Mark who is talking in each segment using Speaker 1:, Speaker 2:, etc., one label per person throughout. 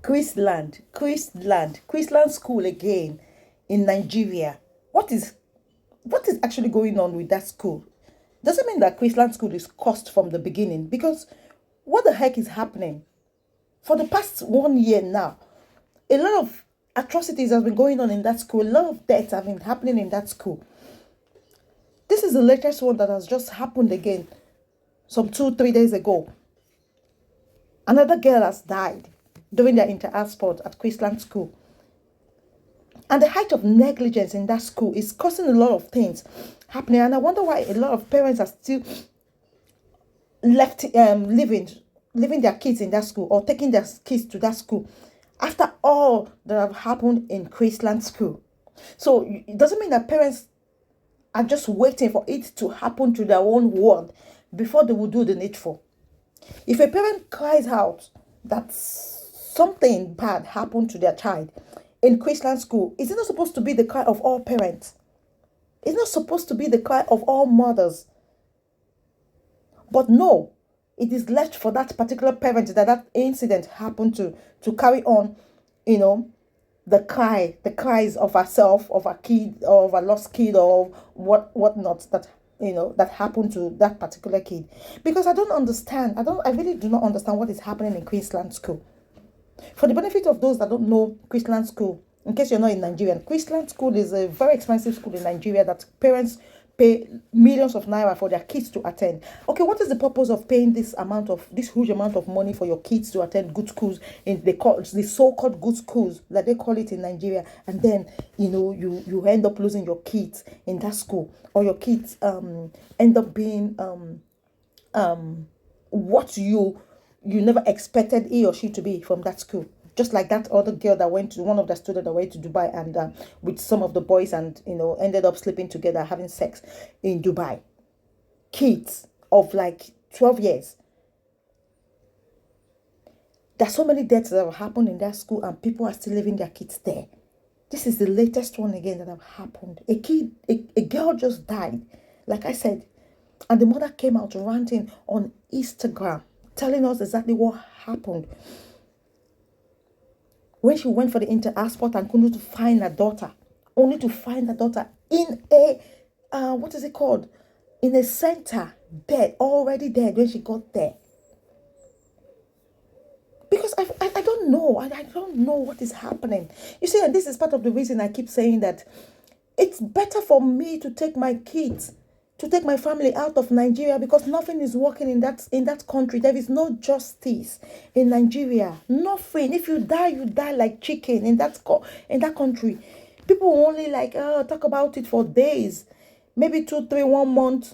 Speaker 1: ChrisLand school again in Nigeria. What is actually going on with that school? Doesn't mean that ChrisLand school is cursed from the beginning, because what the heck is happening? For the past 1 year now, a lot of atrocities have been going on in that school. A lot of deaths have been happening in that school. This is the latest one that has just happened again some 2-3 days ago. Another girl has died during their inter-house sport at ChrisLand school. And the height of negligence in that school is causing a lot of things happening. And I wonder why a lot of parents are still leaving their kids in that school, or taking their kids to that school after all that have happened in ChrisLand school. So it doesn't mean that parents are just waiting for it to happen to their own world before they will do the needful. If a parent cries out that something bad happened to their child in ChrisLand school, is it not supposed to be the cry of all parents? It's not supposed to be the cry of all mothers. But no, it is left for that particular parent that incident happened to carry on, the cries of herself, of a kid, or of a lost kid, or whatnot that happened to that particular kid. Because I really do not understand what is happening in ChrisLand school. For the benefit of those that don't know ChrisLand school, in case you're not in Nigeria, ChrisLand school is a very expensive school in Nigeria that parents pay millions of naira for their kids to attend. Okay, what is the purpose of paying this huge amount of money for your kids to attend good schools, in the so-called good schools that they call it in Nigeria, and then you end up losing your kids in that school, or your kids end up being what you never expected he or she to be from that school. Just like that other girl one of the students that went to Dubai and with some of the boys, and ended up sleeping together, having sex in Dubai. Kids of like 12 years. There's so many deaths that have happened in that school, and people are still leaving their kids there. This is the latest one again that have happened. A girl just died, like I said, and the mother came out ranting on Instagram, telling us exactly what happened when she went for the inter-house sport and couldn't find her daughter, only to find her daughter in a what is it called, in a center, dead, already dead when she got there. Because I don't know. I don't know what is happening. You see, and this is part of the reason I keep saying that it's better for me to take my kids, to take my family out of Nigeria, because nothing is working in that country. There is no justice in Nigeria. Nothing. If you die like chicken in that country. People will only talk about it for days, maybe 2, 3, 1 month,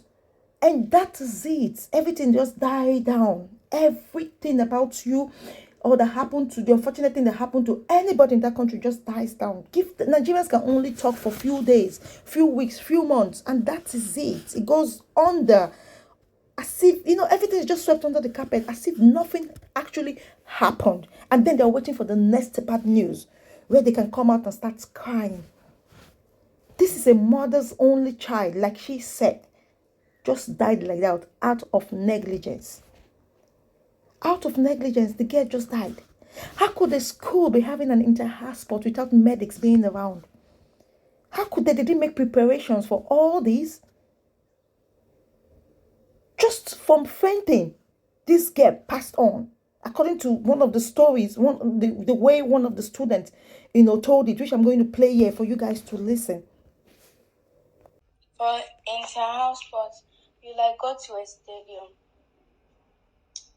Speaker 1: and that is it. Everything just died down. Everything about you, or the unfortunate thing that happened to anybody in that country, just dies down. The Nigerians can only talk for few days, few weeks, few months, and that is it. It goes under, as if everything is just swept under the carpet, as if nothing actually happened. And then they're waiting for the next bad news, where they can come out and start crying. This is a mother's only child, like she said, just died like that out of negligence. Out of negligence, the girl just died. How could a school be having an inter-house sport without medics being around? How could they didn't make preparations for all these? Just from fainting, this girl passed on. According to one of the stories, the way one of the students, told it, which I'm going to play here for you guys to listen.
Speaker 2: For inter-house sports, you go to a stadium.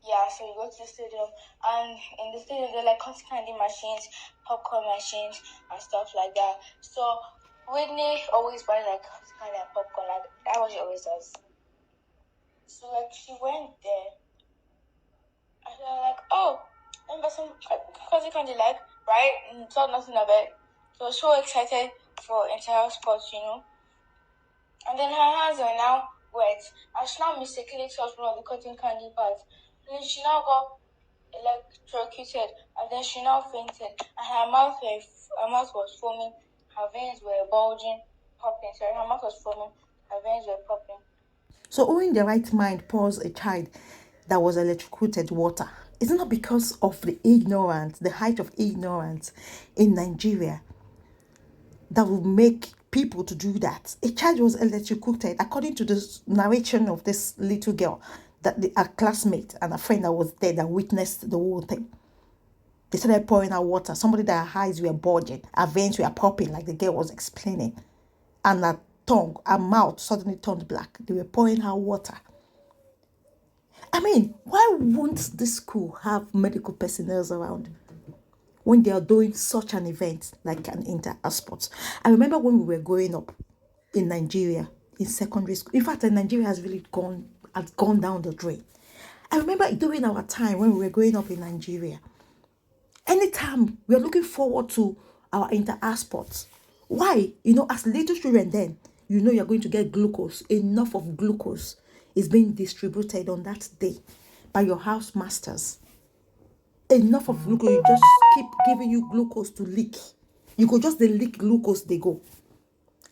Speaker 2: Yeah, so you go to the stadium, and in the stadium there are cotton candy machines, popcorn machines, and stuff like that. So Whitney always buys cotton candy and popcorn. That's what she always does. So she went there, and they're oh, remember some cotton candy, right? And thought nothing of it. So excited for entire sports, And then her hands are now wet, and she now mistakenly touched one of the cotton candy parts. And then she now got electrocuted, and then she now fainted, and her mouth was foaming, her veins were bulging, popping. Sorry, her mouth was foaming, her veins were popping.
Speaker 1: So who in the right mind pours a child that was electrocuted water? Is it not because of the ignorance, the height of ignorance in Nigeria that will make people to do that? A child was electrocuted, according to the narration of this little girl, that a classmate and a friend that was there that witnessed the whole thing. They started pouring out water. Somebody that her eyes were bulging, her veins were popping, like the girl was explaining, and her tongue, her mouth suddenly turned black. They were pouring out water. I mean, why won't this school have medical personnel around when they are doing such an event like an inter-sports? I remember when we were growing up in Nigeria, in secondary school. In fact, Nigeria has really gone down the drain. I remember during our time when we were growing up in Nigeria, anytime we are looking forward to our inter-sports. Why? As little children then, you're going to get glucose. Enough of glucose is being distributed on that day by your house masters. Enough of glucose. You just keep giving you glucose to lick. You go just the lick glucose, they go.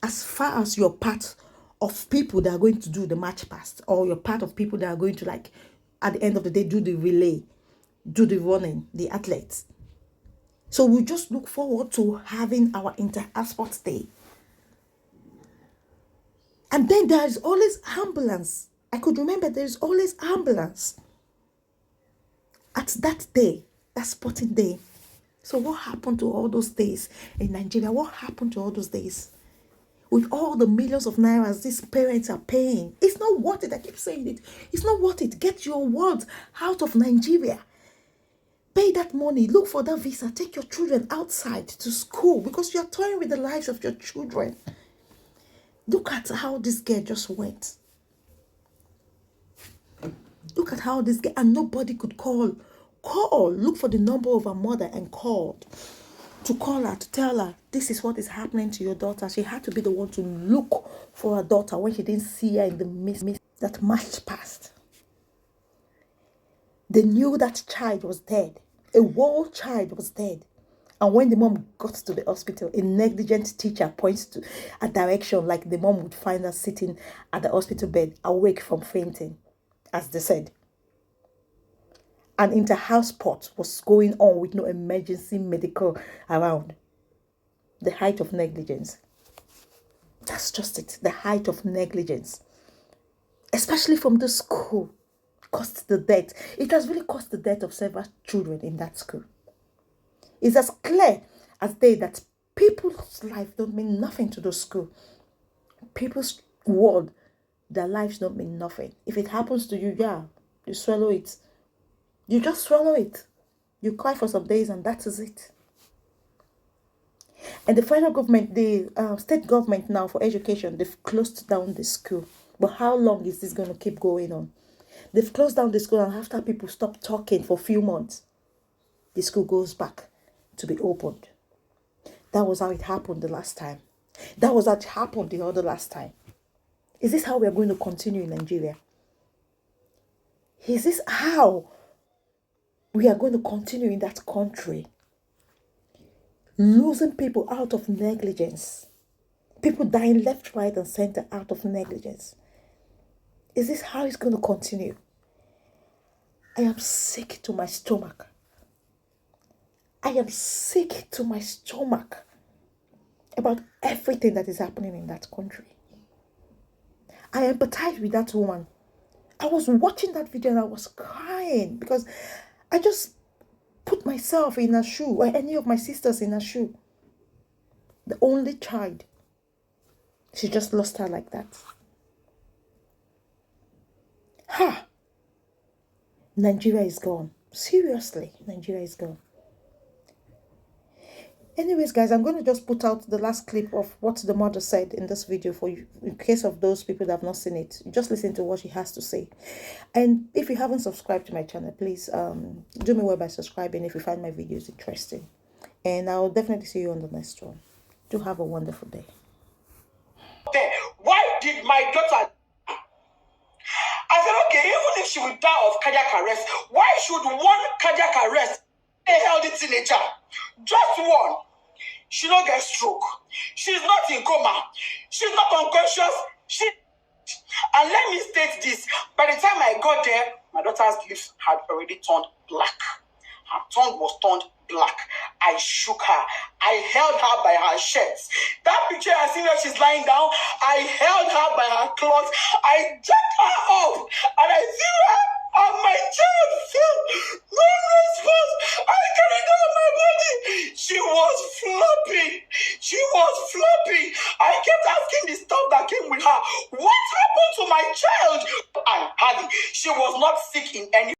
Speaker 1: As far as you're part of people that are going to do the march past, or you're part of people that are going to, like, at the end of the day, do the relay, do the running, the athletes. So we just look forward to having our inter-sports day. And then there is always ambulance. I could remember there is always ambulance at that day, that sporting day. So what happened to all those days in Nigeria? What happened to all those days? With all the millions of nairas these parents are paying. It's not worth it. I keep saying it. It's not worth it. Get your world out of Nigeria. Pay that money. Look for that visa. Take your children outside to school, because you're toying with the lives of your children. Look at how this girl just went. Look at how this girl, and nobody could call. Look for the number of her mother and called to call her, to tell her, this is what is happening to your daughter. She had to be the one to look for her daughter when she didn't see her in the mist that marched past. They knew that child was dead. A whole child was dead. And when the mom got to the hospital, a negligent teacher points to a direction, like the mom would find her sitting at the hospital bed, awake from fainting, as they said. An inter-house sport was going on with no emergency medical around. The height of negligence. That's just it. The height of negligence. Especially from the school. Cost the death. It has really cost the death of several children in that school. It's as clear as day that people's life don't mean nothing to the school. People's world, their lives don't mean nothing. If it happens to you, you swallow it. You just swallow it. You cry for some days and that is it. And the federal government, the state government now for education, they've closed down the school. But how long is this going to keep going on? They've closed down the school, and after people stop talking for a few months, the school goes back to be opened. That was how it happened the last time. That was how it happened the other last time. Is this how we are going to continue in Nigeria? Is this how we are going to continue in that country? Losing people out of negligence. People dying left, right, and center out of negligence. Is this how it's going to continue? I am sick to my stomach. I am sick to my stomach about everything that is happening in that country. I empathize with that woman. I was watching that video and I was crying because I just put myself in her shoe, or any of my sisters in her shoe. The only child. She just lost her like that. Nigeria is gone. Seriously, Nigeria is gone. Anyways, guys, I'm going to just put out the last clip of what the mother said in this video for you, in case of those people that have not seen it. Just listen to what she has to say. And if you haven't subscribed to my channel, please do me well by subscribing if you find my videos interesting. And I'll definitely see you on the next one. Do have a wonderful day.
Speaker 3: Why did my daughter... I said, okay, even if she would die of cardiac arrest, why should one cardiac arrest a healthy teenager? Just one. She don't get stroke. She's not in coma. She's not unconscious. And let me state this, by the time I got there, my daughter's lips had already turned black. Her tongue was turned black. I shook her. I held her by her shirts. That picture I see where she's lying down, I held her by her clothes. I jacked her up and I threw her, and my child fell. No response. I carried her on my body. She was flopping. She was flopping. I kept asking the stuff that came with her, what happened to my child? And Hardy, she was not sick in any